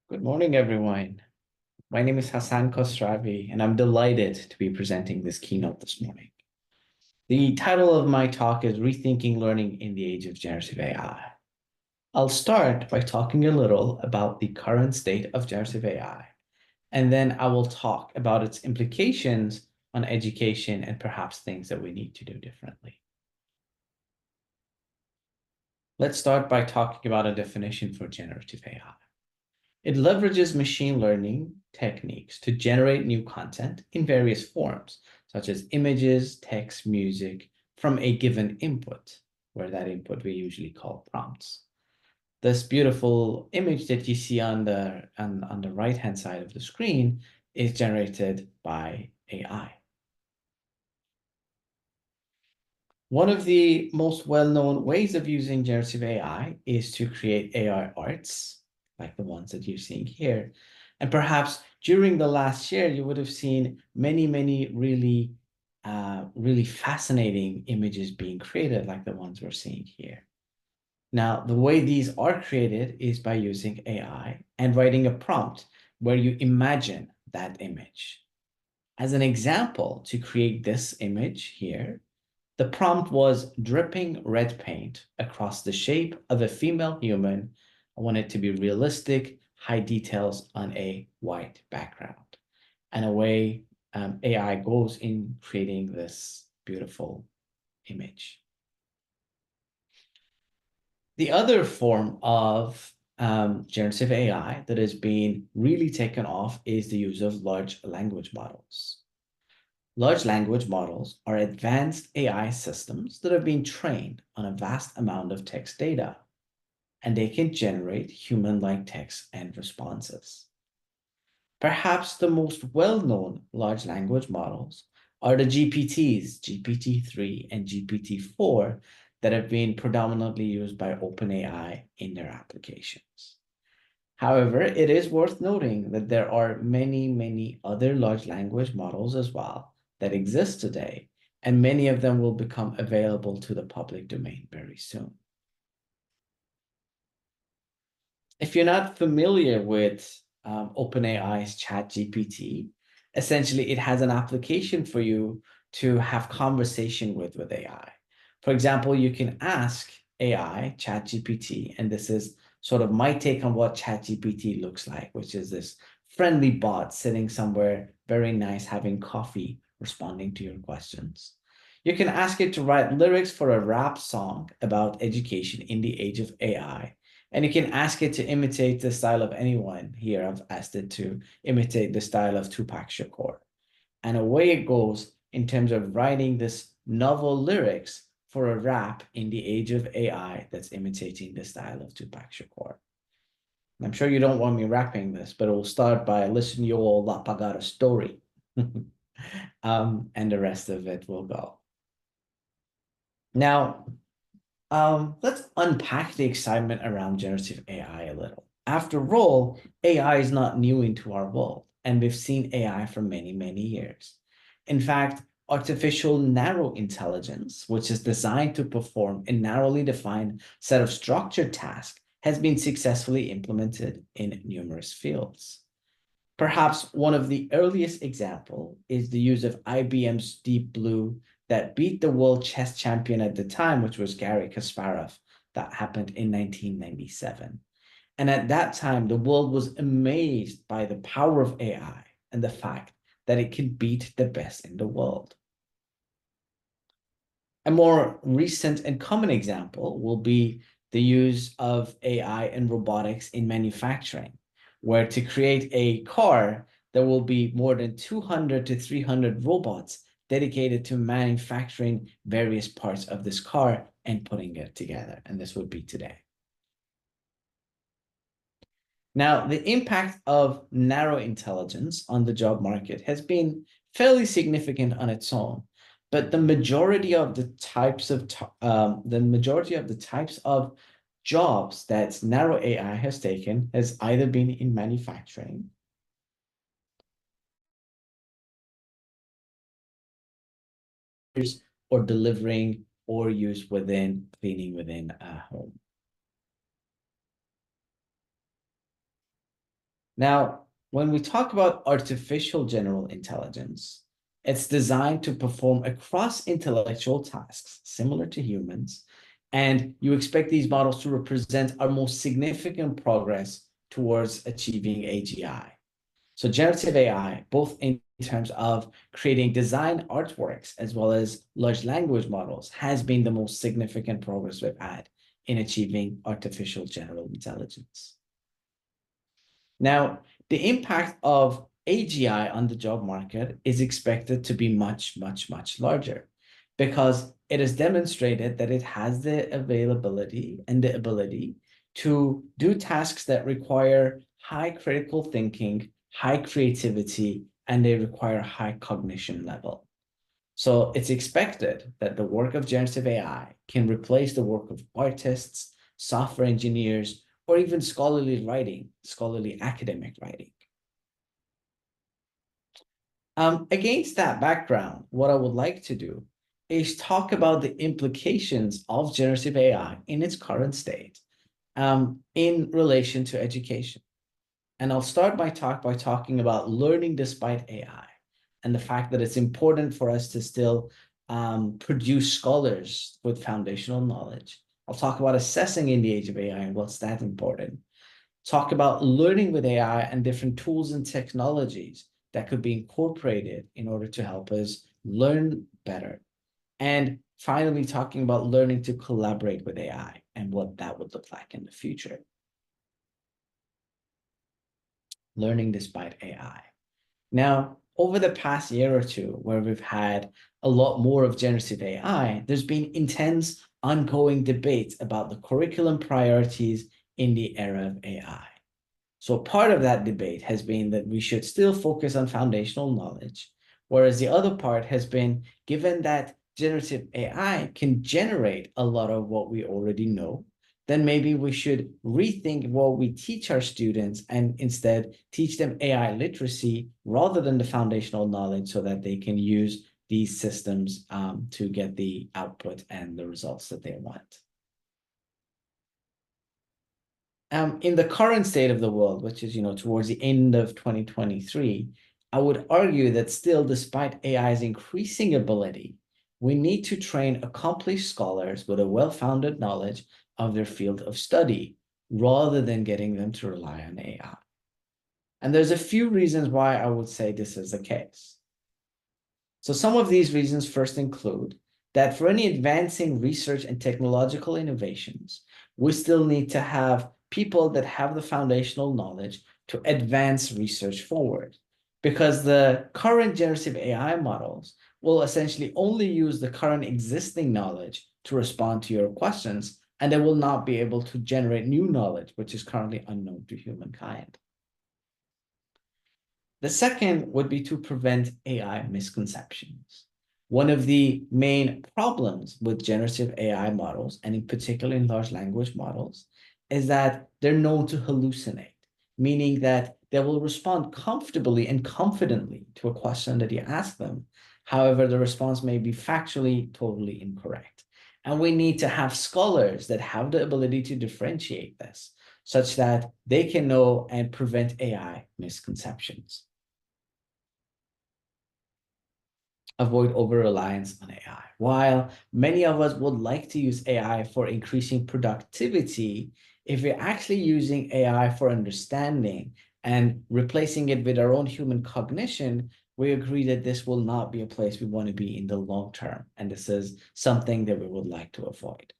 Good morning, everyone. My name is Hassan Khosravi, and I'm delighted to be presenting this keynote this morning. The title of my talk is Rethinking Learning in the Age of Generative AI. I'll start by talking a little about the current state of generative AI, and then I will talk about its implications on education and perhaps things that we need to do differently. Let's start by talking about a definition for generative AI. It leverages machine learning techniques to generate new content in various forms, such as images, text, music, from a given input, where that input we usually call prompts. This beautiful image that you see on the right-hand side of the screen is generated by AI. One of the most well-known ways of using generative AI is to create AI arts, like the ones that you're seeing here. And perhaps during the last year, you would have seen many really fascinating images being created, like the ones we're seeing here. Now, the way these are created is by using AI and writing a prompt where you imagine that image. As an example, to create this image here, the prompt was dripping red paint across the shape of a female human. I want it to be realistic, high details on a white background. And away AI goes in creating this beautiful image. The other form of generative AI that has been really taken off is the use of large language models. Large language models are advanced AI systems that have been trained on a vast amount of text data, and they can generate human-like text and responses. Perhaps the most well-known large language models are the GPTs, GPT-3 and GPT-4, that have been predominantly used by OpenAI in their applications. However, it is worth noting that there are many other large language models as well that exist today, and many of them will become available to the public domain very soon. If you're not familiar with OpenAI's ChatGPT, essentially it has an application for you to have conversation with AI. For example, you can ask AI, ChatGPT, and this is sort of my take on what ChatGPT looks like, which is this friendly bot sitting somewhere very nice, having coffee, responding to your questions. You can ask it to write lyrics for a rap song about education in the age of AI. And you can ask it to imitate the style of anyone. Here, I've asked it to imitate the style of Tupac Shakur. And away it goes in terms of writing this novel lyrics for a rap in the age of AI that's imitating the style of Tupac Shakur. I'm sure you don't want me rapping this, but it will start by listen yo all up, I got a story. And the rest of it will go. Now, let's unpack the excitement around generative AI a little. After all, AI is not new into our world, and we've seen AI for many years. In fact, artificial narrow intelligence, which is designed to perform a narrowly defined set of structured tasks, has been successfully implemented in numerous fields. Perhaps one of the earliest examples is the use of IBM's Deep Blue that beat the world chess champion at the time, which was Garry Kasparov. That happened in 1997. And at that time, the world was amazed by the power of AI and the fact that it could beat the best in the world. A more recent and common example will be the use of AI and robotics in manufacturing, where to create a car, there will be more than 200 to 300 robots dedicated to manufacturing various parts of this car and putting it together. And this would be today. Now, the impact of narrow intelligence on the job market has been fairly significant on its own, but the majority of the types of jobs that narrow AI has taken has either been in manufacturing or delivering or used within cleaning within a home. Now, when we talk about artificial general intelligence, it's designed to perform across intellectual tasks similar to humans, and you expect these models to represent our most significant progress towards achieving AGI. So generative AI, both in terms of creating design artworks as well as large language models, has been the most significant progress we've had in achieving artificial general intelligence. Now, the impact of AGI on the job market is expected to be much, much, much larger because it has demonstrated that it has the availability and the ability to do tasks that require high critical thinking, high creativity, and they require high cognition level. So it's expected that the work of generative AI can replace the work of artists, software engineers, or even scholarly writing, scholarly academic writing. Against that background, what I would like to do is talk about the implications of generative AI in its current state in relation to education. And I'll start by talking about learning despite AI and the fact that it's important for us to still produce scholars with foundational knowledge. I'll talk about assessing in the age of AI and what's that important. Talk about learning with AI and different tools and technologies that could be incorporated in order to help us learn better. And finally, talking about learning to collaborate with AI and what that would look like in the future. Learning despite AI. Now, over the past year or two, where we've had a lot more of generative AI, there's been intense ongoing debates about the curriculum priorities in the era of AI. So part of that debate has been that we should still focus on foundational knowledge, whereas the other part has been, given that generative AI can generate a lot of what we already know, then maybe we should rethink what we teach our students and instead teach them AI literacy rather than the foundational knowledge so that they can use these systems to get the output and the results that they want. In the current state of the world, which is, towards the end of 2023, I would argue that still, despite AI's increasing ability, we need to train accomplished scholars with a well-founded knowledge of their field of study, rather than getting them to rely on AI. And there's a few reasons why I would say this is the case. So some of these reasons first include that for any advancing research and technological innovations, we still need to have people that have the foundational knowledge to advance research forward. Because the current generative AI models will essentially only use the current existing knowledge to respond to your questions, and they will not be able to generate new knowledge, which is currently unknown to humankind. The second would be to prevent AI misconceptions. One of the main problems with generative AI models, and in particular in large language models, is that they're known to hallucinate, meaning that they will respond comfortably and confidently to a question that you ask them. However, the response may be factually totally incorrect. And we need to have scholars that have the ability to differentiate this, such that they can know and prevent AI misconceptions. Avoid over-reliance on AI. While many of us would like to use AI for increasing productivity, if we're actually using AI for understanding and replacing it with our own human cognition, we agree that this will not be a place we want to be in the long term. And this is something that we would like to avoid.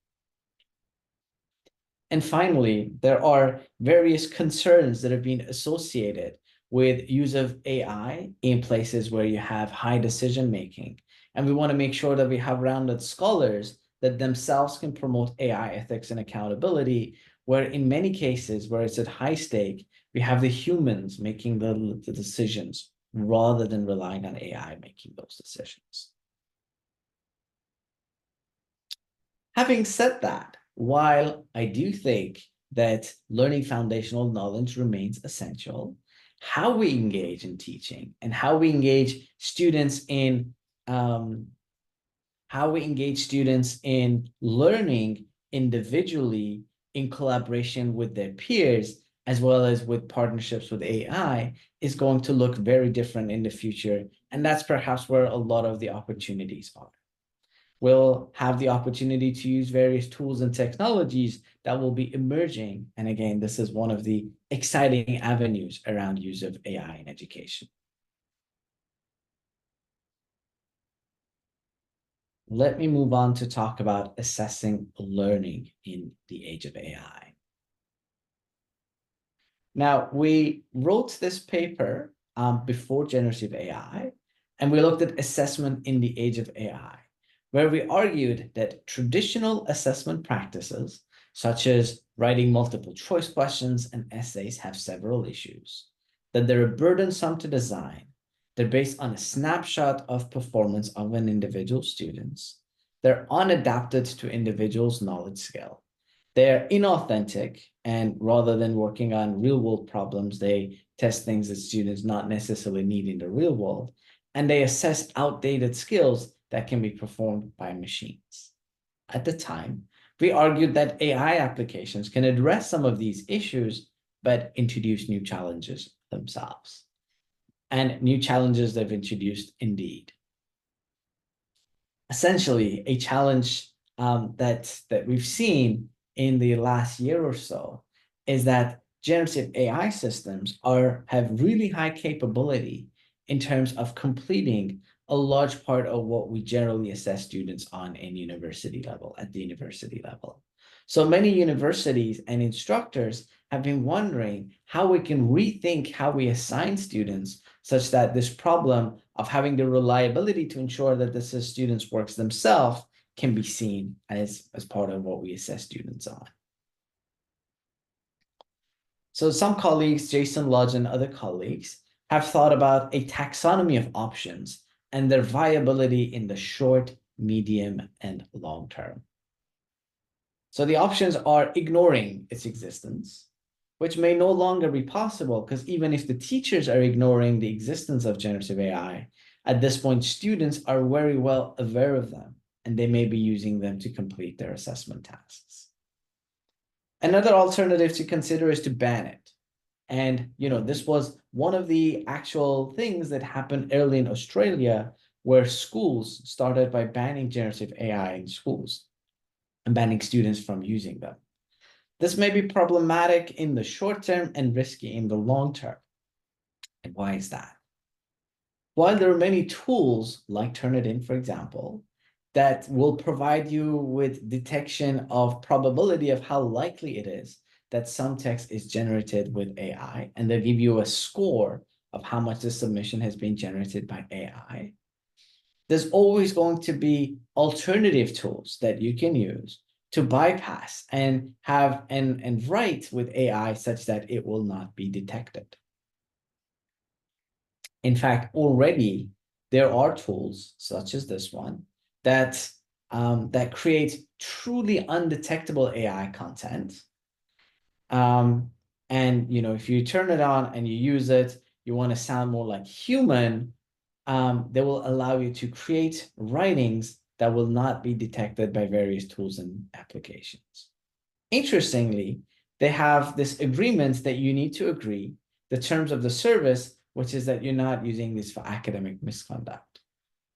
And finally, there are various concerns that have been associated with use of AI in places where you have high decision making. And we want to make sure that we have rounded scholars that themselves can promote AI ethics and accountability, where in many cases where it's at high stake, we have the humans making the decisions rather than relying on AI making those decisions. Having said that, while I do think that learning foundational knowledge remains essential, how we engage in teaching and how we engage students in learning individually in collaboration with their peers as well as with partnerships with AI, is going to look very different in the future. And that's perhaps where a lot of the opportunities are. We'll have the opportunity to use various tools and technologies that will be emerging. And again, this is one of the exciting avenues around use of AI in education. Let me move on to talk about assessing learning in the age of AI. Now, we wrote this paper before generative AI, and we looked at assessment in the age of AI, where we argued that traditional assessment practices, such as writing multiple choice questions and essays, have several issues, that they're burdensome to design, they're based on a snapshot of performance of an individual student, they're unadapted to individuals' knowledge scale, they're inauthentic, and rather than working on real world problems, they test things that students not necessarily need in the real world, and they assess outdated skills that can be performed by machines. At the time, we argued that AI applications can address some of these issues, but introduce new challenges themselves. And new challenges they've introduced indeed. Essentially, a challenge that we've seen in the last year or so is that generative AI systems have really high capability in terms of completing a large part of what we generally assess students on at the university level. So many universities and instructors have been wondering how we can rethink how we assign students such that this problem of having the reliability to ensure that the students' works themselves can be seen as part of what we assess students on. So some colleagues, Jason Lodge and other colleagues, have thought about a taxonomy of options and their viability in the short, medium, and long term. So the options are ignoring its existence, which may no longer be possible because even if the teachers are ignoring the existence of generative AI, at this point, students are very well aware of them, and they may be using them to complete their assessment tasks. Another alternative to consider is to ban it. And, this was one of the actual things that happened early in Australia, where schools started by banning generative AI in schools and banning students from using them. This may be problematic in the short term and risky in the long term. And why is that? While there are many tools like Turnitin, for example, that will provide you with detection of probability of how likely it is that some text is generated with AI, and they'll give you a score of how much the submission has been generated by AI. There's always going to be alternative tools that you can use to bypass and have and write with AI such that it will not be detected. In fact, already there are tools such as this one that create truly undetectable AI content. And if you turn it on and you use it, you want to sound more like human, they will allow you to create writings that will not be detected by various tools and applications. Interestingly, they have this agreement that you need to agree the terms of the service, which is that you're not using this for academic misconduct.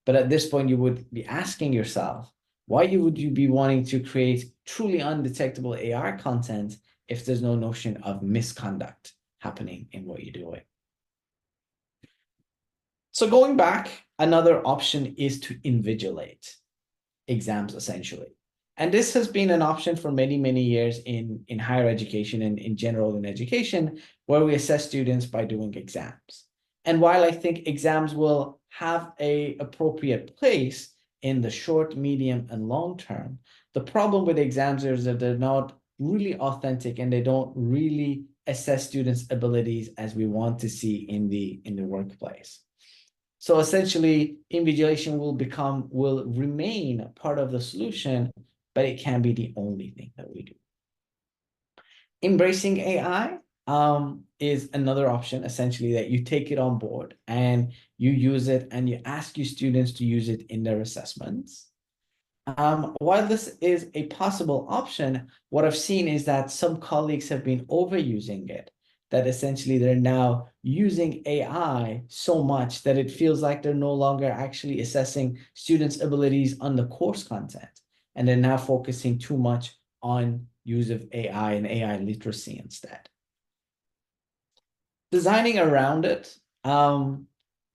But at this point, you would be asking yourself, why would you be wanting to create truly undetectable AI content if there's no notion of misconduct happening in what you're doing? So going back, another option is to invigilate exams, essentially. And this has been an option for many, many years in higher education and in general in education, where we assess students by doing exams. And while I think exams will have an appropriate place in the short, medium, and long term, the problem with exams is that they're not really authentic and they don't really assess students' abilities as we want to see in the workplace. So essentially, invigilation will remain part of the solution, but it can't be the only thing that we do. Embracing AI is another option, essentially, that you take it on board and you use it and you ask your students to use it in their assessments. While this is a possible option, what I've seen is that some colleagues have been overusing it that essentially they're now using AI so much that it feels like they're no longer actually assessing students' abilities on the course content. And they're now focusing too much on use of AI and AI literacy instead. Designing around it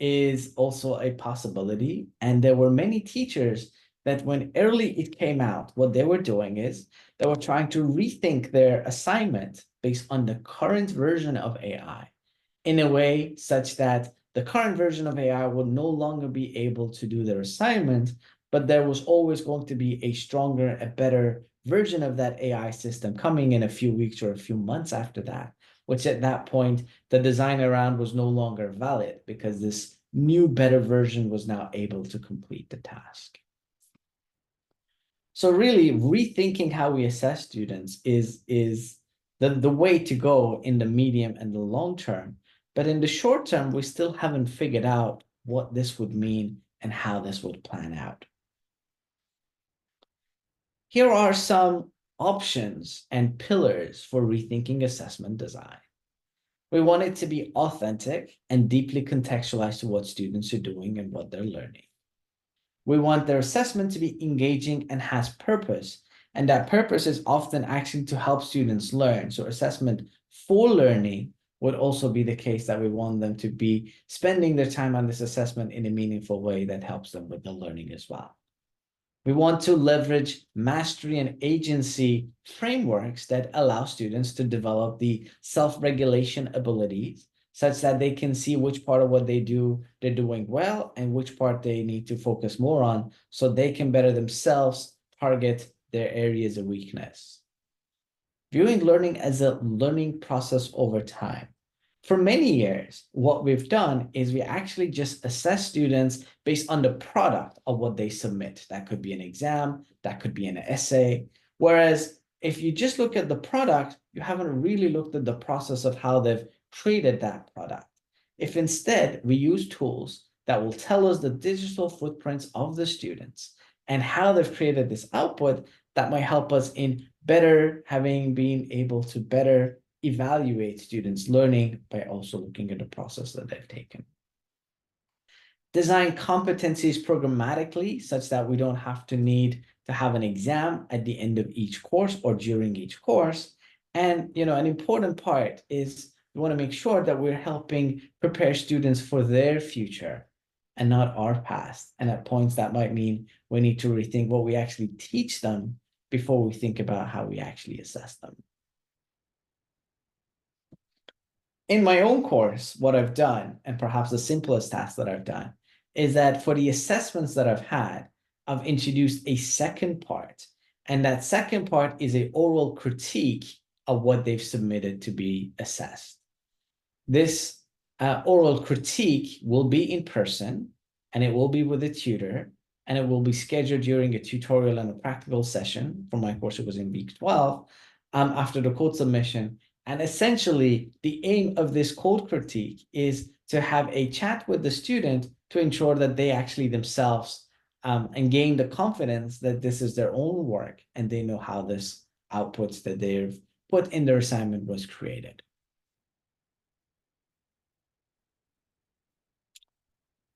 is also a possibility. And there were many teachers that when early it came out, what they were doing is they were trying to rethink their assignment based on the current version of AI in a way such that the current version of AI would no longer be able to do their assignment, but there was always going to be a stronger, a better version of that AI system coming in a few weeks or a few months after that, which at that point, the design around was no longer valid because this new, better version was now able to complete the task. So really rethinking how we assess students is the way to go in the medium and the long term. But in the short term, we still haven't figured out what this would mean and how this would plan out. Here are some options and pillars for rethinking assessment design. We want it to be authentic and deeply contextualized to what students are doing and what they're learning. We want their assessment to be engaging and has purpose. And that purpose is often actually to help students learn. So assessment for learning would also be the case that we want them to be spending their time on this assessment in a meaningful way that helps them with the learning as well. We want to leverage mastery and agency frameworks that allow students to develop the self-regulation abilities such that they can see which part of what they do they're doing well and which part they need to focus more on so they can better themselves target their areas of weakness. Viewing learning as a learning process over time. For many years, what we've done is we actually just assess students based on the product of what they submit. That could be an exam, that could be an essay. Whereas if you just look at the product, you haven't really looked at the process of how they've created that product. If instead we use tools that will tell us the digital footprints of the students and how they've created this output, that might help us in better being able to better evaluate students' learning by also looking at the process that they've taken. Design competencies programmatically such that we don't have to need to have an exam at the end of each course or during each course. And an important part is we want to make sure that we're helping prepare students for their future and not our past. And at points that might mean we need to rethink what we actually teach them before we think about how we actually assess them. In my own course, what I've done, and perhaps the simplest task that I've done, is that for the assessments that I've had, I've introduced a second part. And that second part is an oral critique of what they've submitted to be assessed. This oral critique will be in person, and it will be with a tutor, and it will be scheduled during a tutorial and a practical session. For my course, it was in week 12, after the code submission. And essentially, the aim of this code critique is to have a chat with the student to ensure that they actually themselves and gain the confidence that this is their own work and they know how this outputs that they've put in their assignment was created.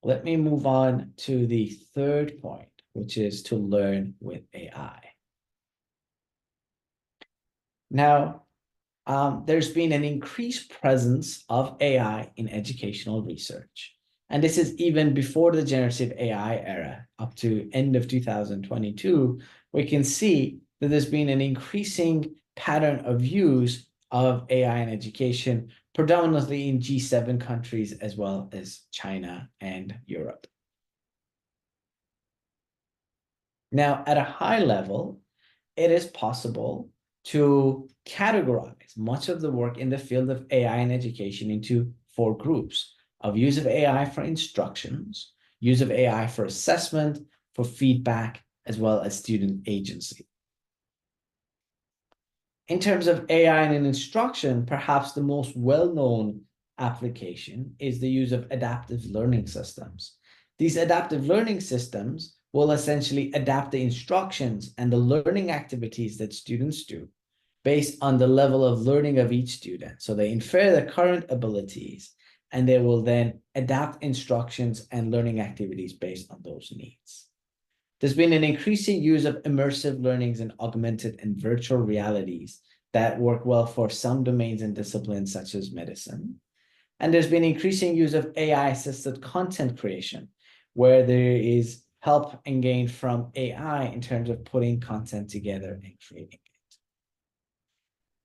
Let me move on to the third point, which is to learn with AI. Now, there's been an increased presence of AI in educational research. And this is even before the generative AI era, up to end of 2022, we can see that there's been an increasing pattern of use of AI in education, predominantly in G7 countries, as well as China and Europe. Now, at a high level, it is possible to categorize much of the work in the field of AI in education into 4 groups of use of AI for instructions, use of AI for assessment, for feedback, as well as student agency. In terms of AI in instruction, perhaps the most well-known application is the use of adaptive learning systems. These adaptive learning systems will essentially adapt the instructions and the learning activities that students do based on the level of learning of each student. So they infer the current abilities, and they will then adapt instructions and learning activities based on those needs. There's been an increasing use of immersive learnings and augmented and virtual realities that work well for some domains and disciplines such as medicine. And there's been increasing use of AI-assisted content creation, where there is help and gain from AI in terms of putting content together and creating it.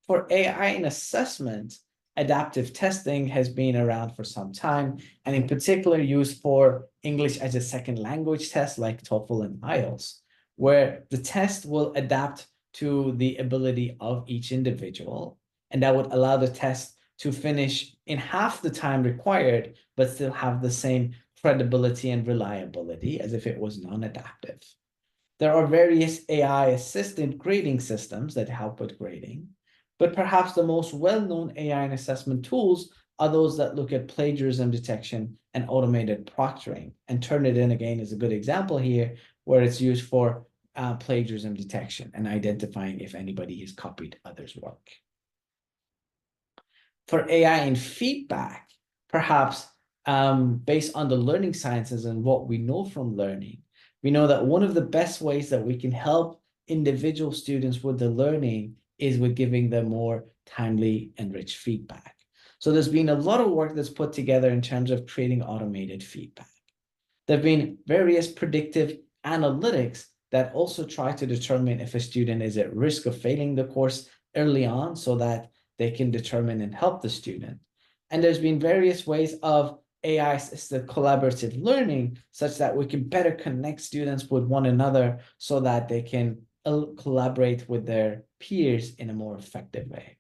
For AI in assessment, adaptive testing has been around for some time, and in particular used for English as a second language tests like TOEFL and IELTS, where the test will adapt to the ability of each individual, and that would allow the test to finish in half the time required, but still have the same credibility and reliability as if it was non-adaptive. There are various AI-assisted grading systems that help with grading, but perhaps the most well-known AI and assessment tools are those that look at plagiarism detection and automated proctoring. And Turnitin, again, is a good example here, where it's used for plagiarism detection and identifying if anybody has copied others' work. For AI and feedback, perhaps based on the learning sciences and what we know from learning, we know that one of the best ways that we can help individual students with the learning is with giving them more timely and rich feedback. So there's been a lot of work that's put together in terms of creating automated feedback. There have been various predictive analytics that also try to determine if a student is at risk of failing the course early on so that they can determine and help the student. And there's been various ways of AI-assisted collaborative learning such that we can better connect students with one another so that they can collaborate with their peers in a more effective way.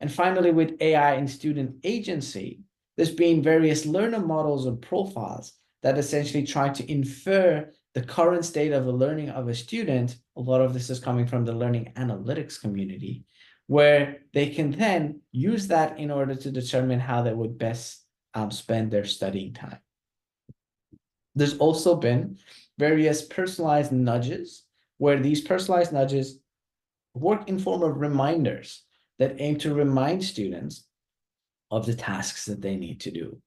And finally, with AI and student agency, there's been various learner models and profiles that essentially try to infer the current state of the learning of a student. A lot of this is coming from the learning analytics community, where they can then use that in order to determine how they would best spend their studying time. There's also been various personalized nudges, where these personalized nudges work in form of reminders that aim to remind students of the tasks that they need to do.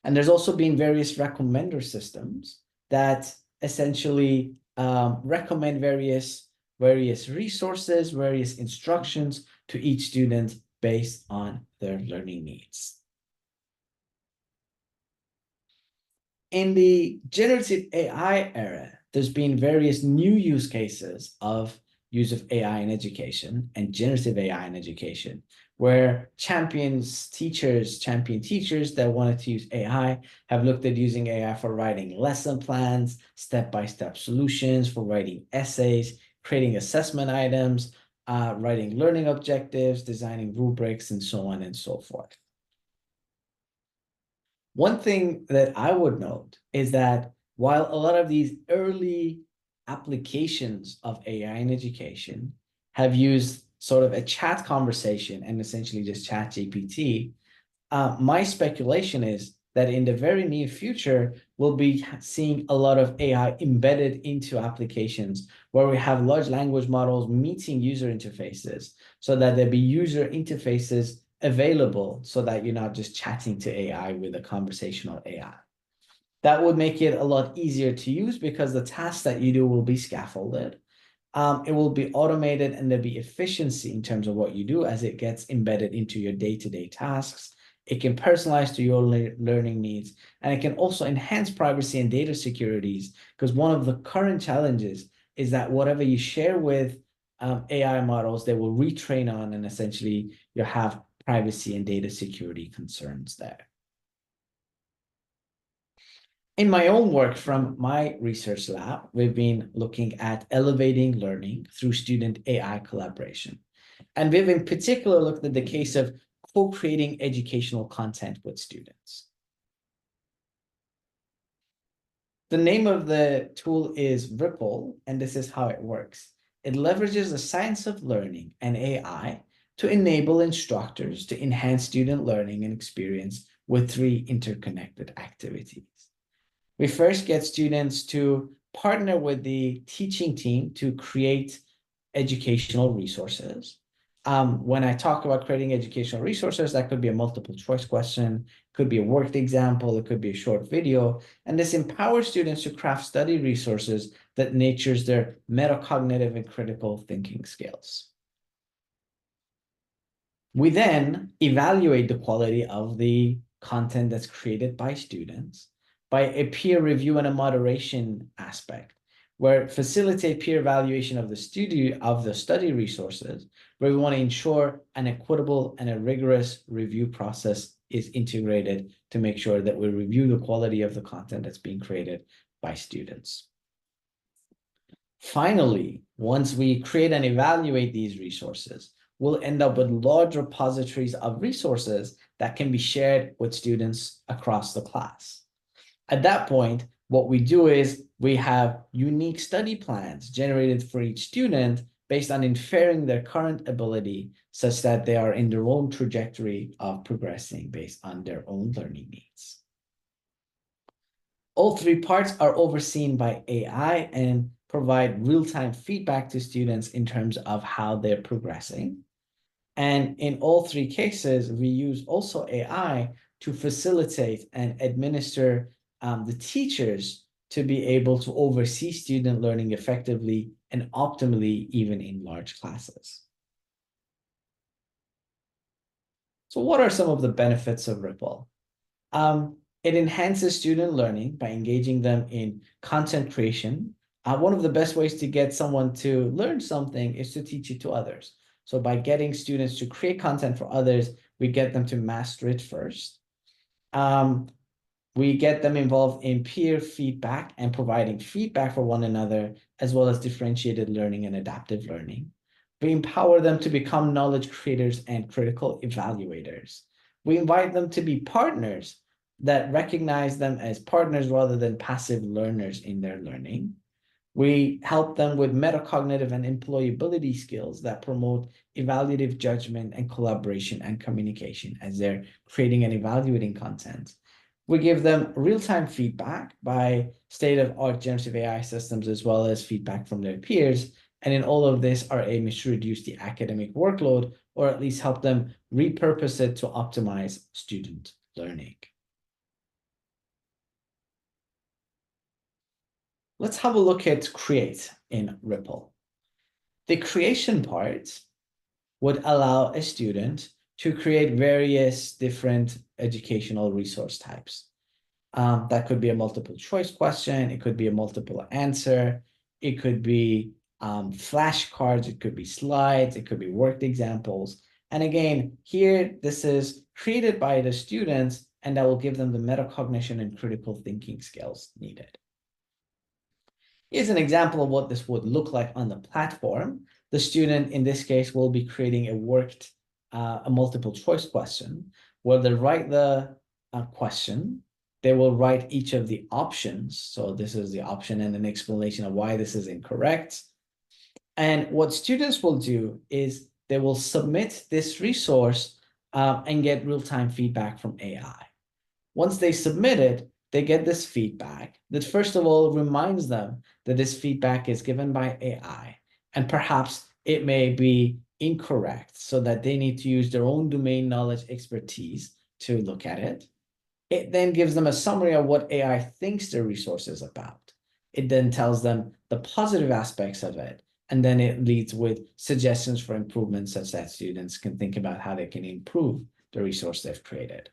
And there's also been various recommender systems that essentially recommend various resources, various instructions to each student based on their learning needs. In the generative AI era, there's been various new use cases of use of AI in education and generative AI in education, where champion teachers that wanted to use AI have looked at using AI for writing lesson plans, step-by-step solutions, for writing essays, creating assessment items, writing learning objectives, designing rubrics, and so on and so forth. One thing that I would note is that while a lot of these early applications of AI in education have used sort of a chat conversation and essentially just chat GPT, my speculation is that in the very near future, we'll be seeing a lot of AI embedded into applications where we have large language models meeting user interfaces so that there'll be user interfaces available so that you're not just chatting to AI with a conversational AI. That would make it a lot easier to use because the tasks that you do will be scaffolded. It will be automated and there'll be efficiency in terms of what you do as it gets embedded into your day-to-day tasks. It can personalize to your learning needs, and it can also enhance privacy and data securities, because one of the current challenges is that whatever you share with AI models, they will retrain on, and essentially you have privacy and data security concerns there. In my own work from my research lab, we've been looking at elevating learning through student AI collaboration. And we've in particular looked at the case of co-creating educational content with students. The name of the tool is Ripple, and this is how it works. It leverages the science of learning and AI to enable instructors to enhance student learning and experience with 3 interconnected activities. We first get students to partner with the teaching team to create educational resources. When I talk about creating educational resources, that could be a multiple choice question, could be a worked example, it could be a short video, and this empowers students to craft study resources that nurtures their metacognitive and critical thinking skills. We then evaluate the quality of the content that's created by students by a peer review and a moderation aspect, where facilitate peer evaluation of the study resources, where we want to ensure an equitable and a rigorous review process is integrated to make sure that we review the quality of the content that's being created by students. Finally, once we create and evaluate these resources, we'll end up with large repositories of resources that can be shared with students across the class. At that point, what we do is we have unique study plans generated for each student based on inferring their current ability such that they are in their own trajectory of progressing based on their own learning needs. All three parts are overseen by AI and provide real-time feedback to students in terms of how they're progressing. And in all three cases, we use also AI to facilitate and administer the teachers to be able to oversee student learning effectively and optimally, even in large classes. So what are some of the benefits of Ripple? It enhances student learning by engaging them in content creation. One of the best ways to get someone to learn something is to teach it to others. So by getting students to create content for others, we get them to master it first. We get them involved in peer feedback and providing feedback for one another, as well as differentiated learning and adaptive learning. We empower them to become knowledge creators and critical evaluators. We invite them to be partners that recognize them as partners rather than passive learners in their learning. We help them with metacognitive and employability skills that promote evaluative judgment and collaboration and communication as they're creating and evaluating content. We give them real-time feedback by state-of-art generative AI systems, as well as feedback from their peers. And in all of this, our aim is to reduce the academic workload, or at least help them repurpose it to optimize student learning. Let's have a look at create in Ripple. The creation part would allow a student to create various different educational resource types. That could be a multiple choice question. It could be a multiple answer. It could be flashcards. It could be slides. It could be worked examples. And again, here, this is created by the students, and that will give them the metacognition and critical thinking skills needed. Here's an example of what this would look like on the platform. The student, in this case, will be creating a multiple choice question where they write the question. They will write each of the options. So this is the option and an explanation of why this is incorrect. And what students will do is they will submit this resource and get real-time feedback from AI. Once they submit it, they get this feedback that first of all reminds them that this feedback is given by AI, and perhaps it may be incorrect, so that they need to use their own domain knowledge expertise to look at it. It then gives them a summary of what AI thinks the resource is about. It then tells them the positive aspects of it, and then it leads with suggestions for improvements such that students can think about how they can improve the resource they've created.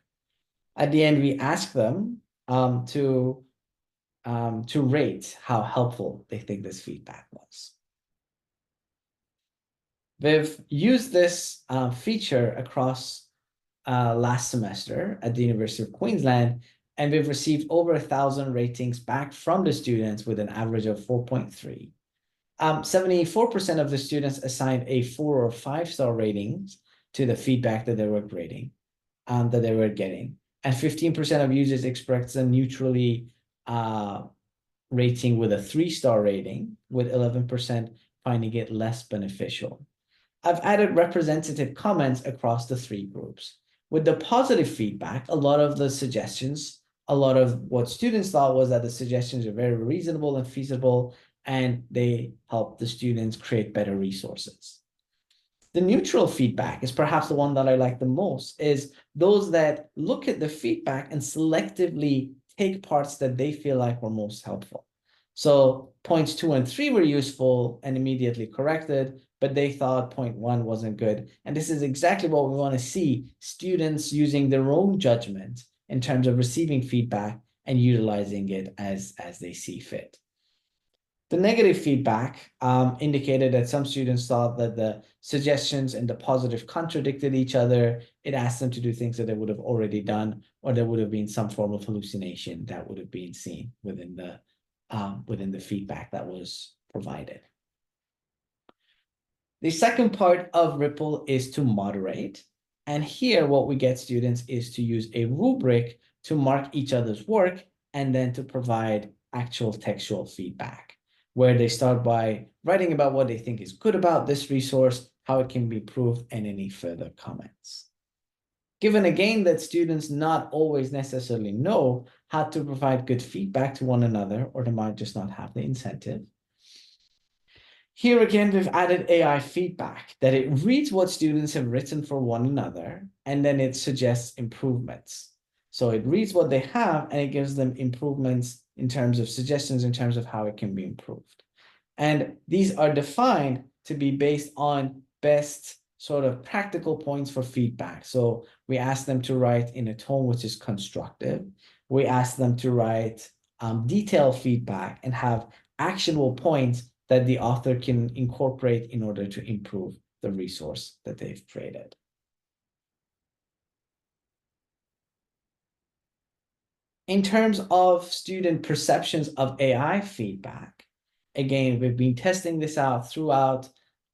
At the end, we ask them to rate how helpful they think this feedback was. We've used this feature across last semester at the University of Queensland, and we've received over 1,000 ratings back from the students with an average of 4.3. 74% of the students assigned a 4 or 5-star ratings to the feedback that they were grading, that they were getting. And 15% of users expressed a neutrally rating with a 3-star rating, with 11% finding it less beneficial. I've added representative comments across the 3 groups. With the positive feedback, a lot of what students thought was that the suggestions are very reasonable and feasible, and they help the students create better resources. The neutral feedback is perhaps the one that I like the most, is those that look at the feedback and selectively take parts that they feel like were most helpful. So points 2 and 3 were useful and immediately corrected, but they thought point 1 wasn't good. And this is exactly what we want to see, students using their own judgment in terms of receiving feedback and utilizing it as they see fit. The negative feedback indicated that some students thought that the suggestions and the positive contradicted each other. It asked them to do things that they would have already done, or there would have been some form of hallucination that would have been seen within the feedback that was provided. The second part of Ripple is to moderate. And here what we get students is to use a rubric to mark each other's work and then to provide actual textual feedback, where they start by writing about what they think is good about this resource, how it can be improved, and any further comments. Given again that students not always necessarily know how to provide good feedback to one another, or they might just not have the incentive, here again, we've added AI feedback, that it reads what students have written for one another, and then it suggests improvements. So it reads what they have, and it gives them improvements in terms of suggestions, in terms of how it can be improved. And these are defined to be based on best sort of practical points for feedback. So we ask them to write in a tone which is constructive. We ask them to write detailed feedback and have actionable points that the author can incorporate in order to improve the resource that they've created. In terms of student perceptions of AI feedback, again, we've been testing this out throughout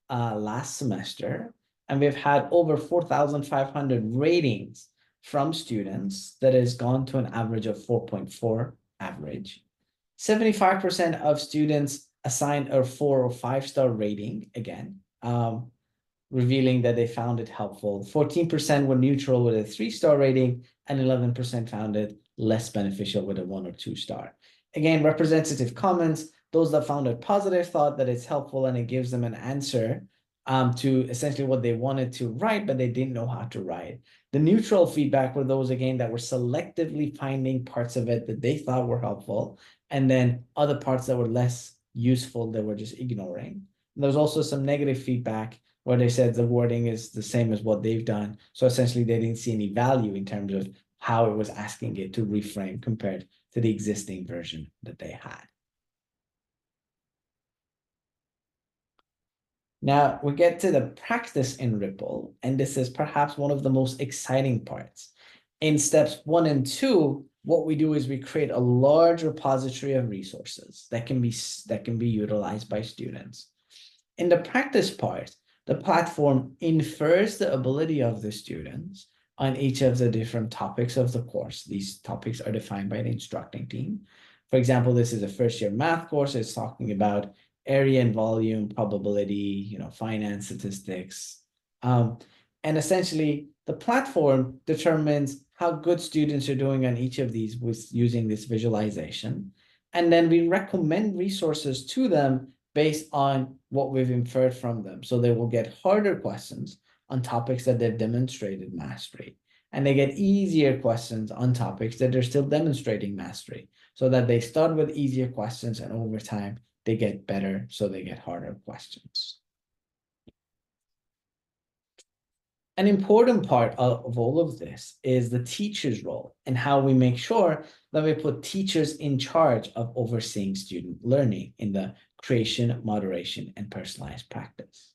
last semester, and we've had over 4,500 ratings from students that has gone to an average of 4.4 average. 75% of students assigned a 4 or 5-star rating, again, revealing that they found it helpful. 14% were neutral with a 3-star rating, and 11% found it less beneficial with a 1 or 2-star. Again, representative comments, those that found it positive thought that it's helpful and it gives them an answer to essentially what they wanted to write, but they didn't know how to write. The neutral feedback were those, again, that were selectively finding parts of it that they thought were helpful, and then other parts that were less useful they were just ignoring. And there's also some negative feedback where they said the wording is the same as what they've done. So essentially they didn't see any value in terms of how it was asking it to reframe compared to the existing version that they had. Now we get to the practice in Ripple, and this is perhaps one of the most exciting parts. In steps 1 and 2, what we do is we create a large repository of resources that can be utilized by students. In the practice part, the platform infers the ability of the students on each of the different topics of the course. These topics are defined by the instructing team. For example, this is a first-year math course. It's talking about area and volume, probability, finance, statistics. And essentially, the platform determines how good students are doing on each of these with using this visualization. And then we recommend resources to them based on what we've inferred from them. So they will get harder questions on topics that they've demonstrated mastery. And they get easier questions on topics that they're still demonstrating mastery, so that they start with easier questions and over time they get better, so they get harder questions. An important part of all of this is the teacher's role and how we make sure that we put teachers in charge of overseeing student learning in the creation, moderation, and personalized practice.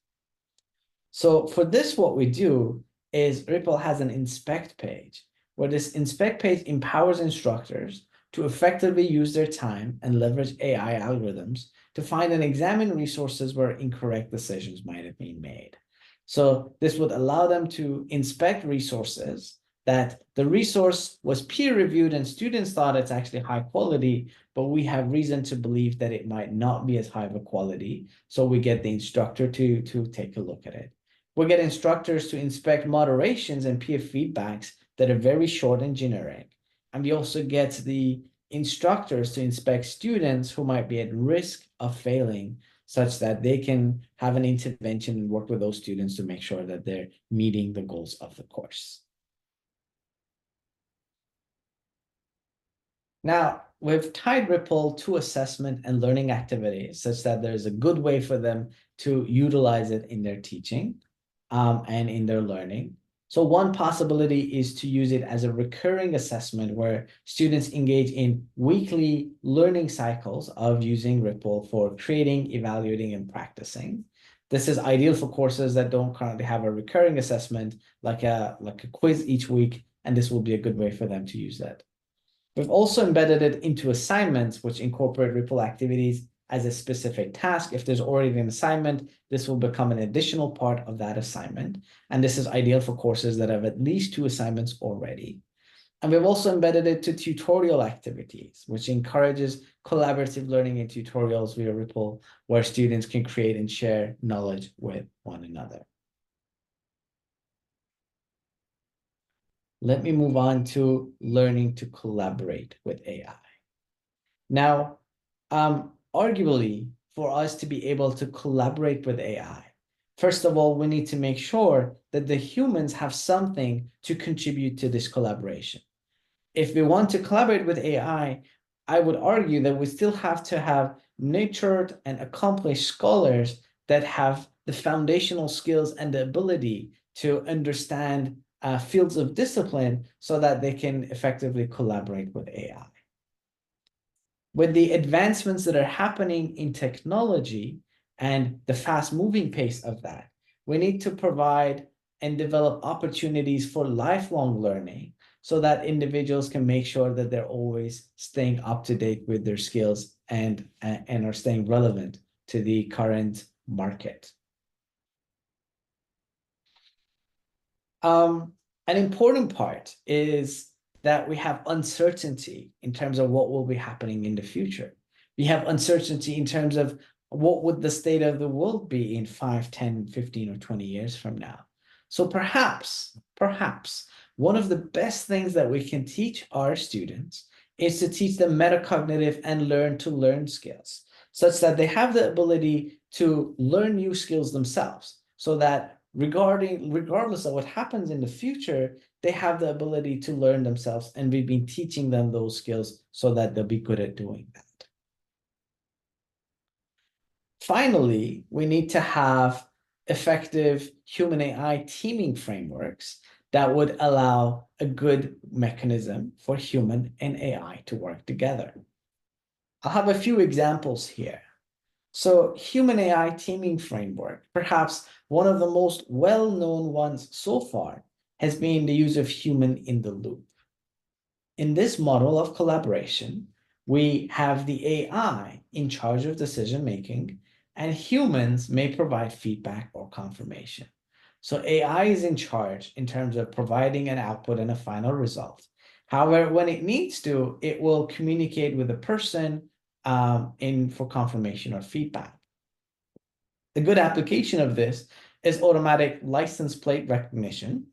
So for this, what we do is Ripple has an inspect page, where this inspect page empowers instructors to effectively use their time and leverage AI algorithms to find and examine resources where incorrect decisions might have been made. So this would allow them to inspect resources that the resource was peer-reviewed and students thought it's actually high quality, but we have reason to believe that it might not be as high of a quality. So we get the instructor to take a look at it. We get instructors to inspect moderations and peer feedbacks that are very short and generic. And we also get the instructors to inspect students who might be at risk of failing, such that they can have an intervention and work with those students to make sure that they're meeting the goals of the course. Now, we've tied Ripple to assessment and learning activities such that there's a good way for them to utilize it in their teaching and in their learning. So one possibility is to use it as a recurring assessment where students engage in weekly learning cycles of using Ripple for creating, evaluating, and practicing. This is ideal for courses that don't currently have a recurring assessment, like a quiz each week, and this will be a good way for them to use that. We've also embedded it into assignments, which incorporate Ripple activities as a specific task. If there's already an assignment, this will become an additional part of that assignment. And this is ideal for courses that have at least 2 assignments already. And we've also embedded it to tutorial activities, which encourages collaborative learning in tutorials via Ripple, where students can create and share knowledge with one another. Let me move on to learning to collaborate with AI. Now, arguably, for us to be able to collaborate with AI, first of all, we need to make sure that the humans have something to contribute to this collaboration. If we want to collaborate with AI, I would argue that we still have to have nurtured and accomplished scholars that have the foundational skills and the ability to understand fields of discipline so that they can effectively collaborate with AI. With the advancements that are happening in technology and the fast-moving pace of that, we need to provide and develop opportunities for lifelong learning so that individuals can make sure that they're always staying up to date with their skills and are staying relevant to the current market. An important part is that we have uncertainty in terms of what will be happening in the future. We have uncertainty in terms of what would the state of the world be in 5, 10, 15, or 20 years from now. So perhaps one of the best things that we can teach our students is to teach them metacognitive and learn to learn skills, such that they have the ability to learn new skills themselves, so that regardless of what happens in the future, they have the ability to learn themselves, and we've been teaching them those skills so that they'll be good at doing that. Finally, we need to have effective human AI teaming frameworks that would allow a good mechanism for human and AI to work together. I'll have a few examples here. So human AI teaming framework, perhaps one of the most well-known ones so far, has been the use of human in the loop. In this model of collaboration, we have the AI in charge of decision-making, and humans may provide feedback or confirmation. So AI is in charge in terms of providing an output and a final result. However, when it needs to, it will communicate with the person for confirmation or feedback. A good application of this is automatic license plate recognition,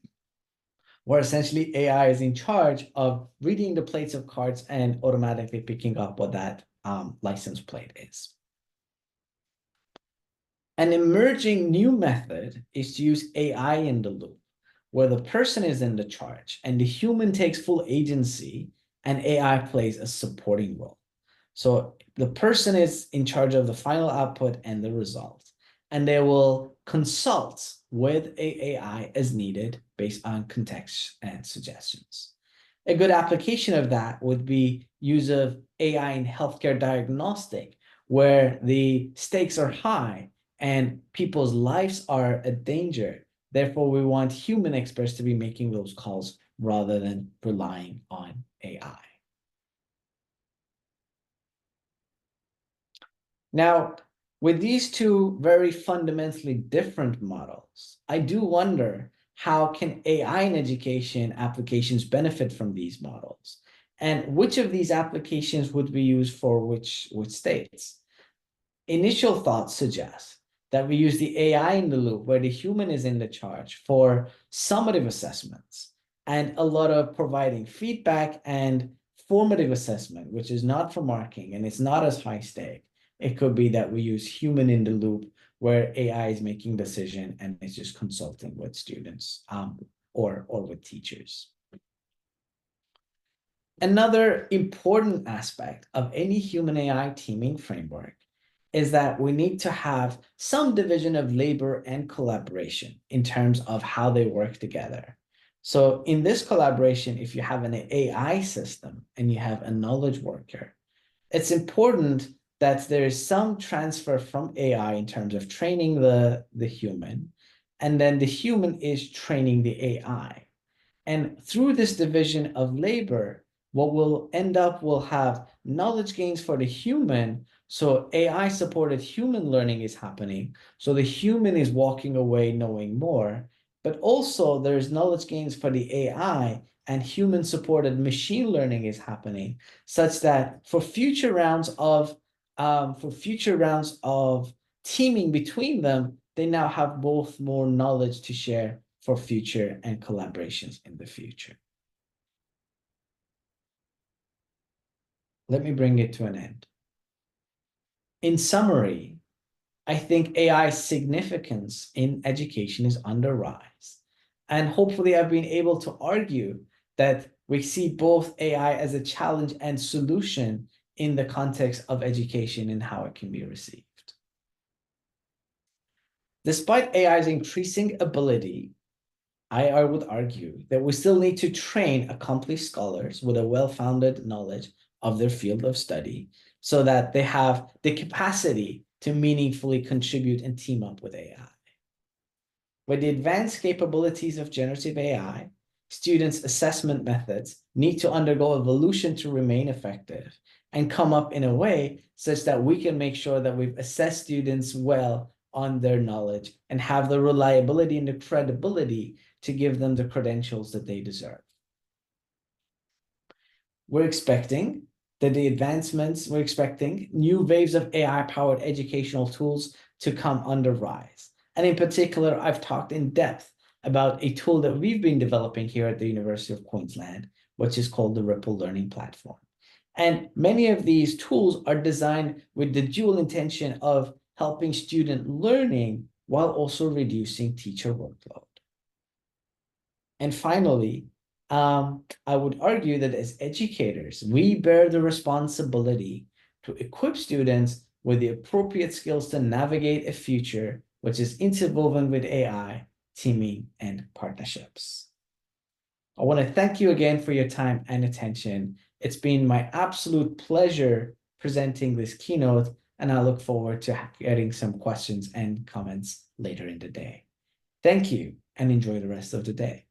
where essentially AI is in charge of reading the plates of cards and automatically picking up what that license plate is. An emerging new method is to use AI in the loop, where the person is in the charge and the human takes full agency and AI plays a supporting role. So the person is in charge of the final output and the result, and they will consult with AI as needed based on context and suggestions. A good application of that would be use of AI in healthcare diagnostic, where the stakes are high and people's lives are a danger. Therefore, we want human experts to be making those calls rather than relying on AI. Now, with these two very fundamentally different models, I do wonder, how can AI in education applications benefit from these models? And which of these applications would be used for which states? Initial thoughts suggest that we use the AI in the loop, where the human is in the charge, for summative assessments and a lot of providing feedback and formative assessment, which is not for marking and it's not as high stake. It could be that we use human in the loop where AI is making decision and it's just consulting with students or with teachers. Another important aspect of any human AI teaming framework is that we need to have some division of labor and collaboration in terms of how they work together. So in this collaboration, if you have an AI system and you have a knowledge worker, it's important that there is some transfer from AI in terms of training the human, and then the human is training the AI. And through this division of labor, what we'll end up will have knowledge gains for the human. So AI supported human learning is happening. So the human is walking away knowing more, but also there's knowledge gains for the AI and human supported machine learning is happening, such that for future rounds of teaming between them, they now have both more knowledge to share for future and collaborations in the future. Let me bring it to an end. In summary, I think AI's significance in education is on the rise. And hopefully I've been able to argue that we see both AI as a challenge and solution in the context of education and how it can be received. Despite AI's increasing ability, I would argue that we still need to train accomplished scholars with a well-founded knowledge of their field of study so that they have the capacity to meaningfully contribute and team up with AI. With the advanced capabilities of generative AI, students' assessment methods need to undergo evolution to remain effective and come up in a way such that we can make sure that we've assessed students well on their knowledge and have the reliability and the credibility to give them the credentials that they deserve. We're expecting new waves of AI-powered educational tools to come on the rise. And in particular, I've talked in depth about a tool that we've been developing here at the University of Queensland, which is called the Ripple Learning Platform. And many of these tools are designed with the dual intention of helping student learning while also reducing teacher workload. And finally, I would argue that as educators, we bear the responsibility to equip students with the appropriate skills to navigate a future which is interwoven with AI, teaming, and partnerships. I want to thank you again for your time and attention. It's been my absolute pleasure presenting this keynote, and I look forward to getting some questions and comments later in the day. Thank you, and enjoy the rest of the day.